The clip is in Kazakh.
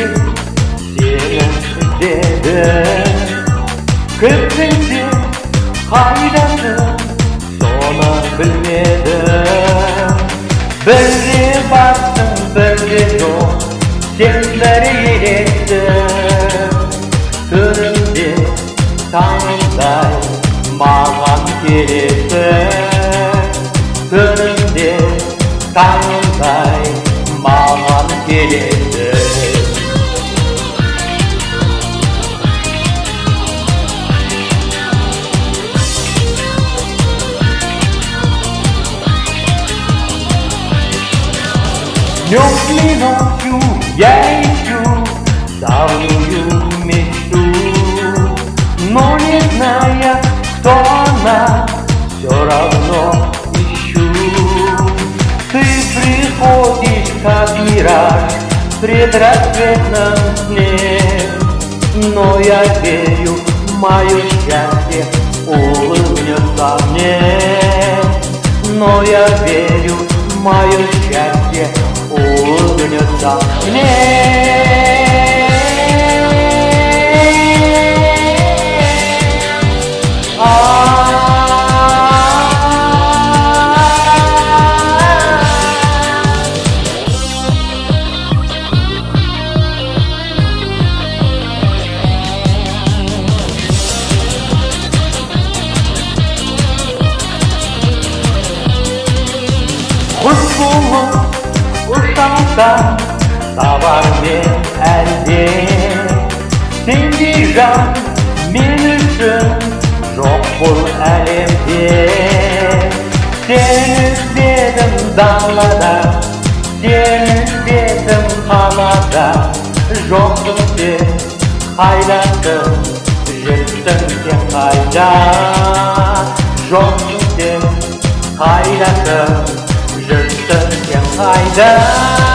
seni izledim. Kırkıncı hayratı sonu bilmedim. Bir baktım bir yok, sesleri yerettim. Körümde Tanrı'day mağan kerettim. Körümde Tanrı'day mağan kerettim. Ночью, ночью я ищу давнюю мечту, но не зная, кто она, все равно ищу. Ты приходишь, как мираж в предрассветном сне, но я верю, мое счастье улыбнется мне. Но я верю, мое счастье улыбнется мне. Kuş bulup uçsam табар мен әлде. Сендей жан мен үшін жоқ бұл әлемде. Сені іздедім далада, сені іздедім қалада. Жоқсың сен қайдасың, жүрсің сен қайда. Жоқсың сен қайдасың, жүрсің сен қайда.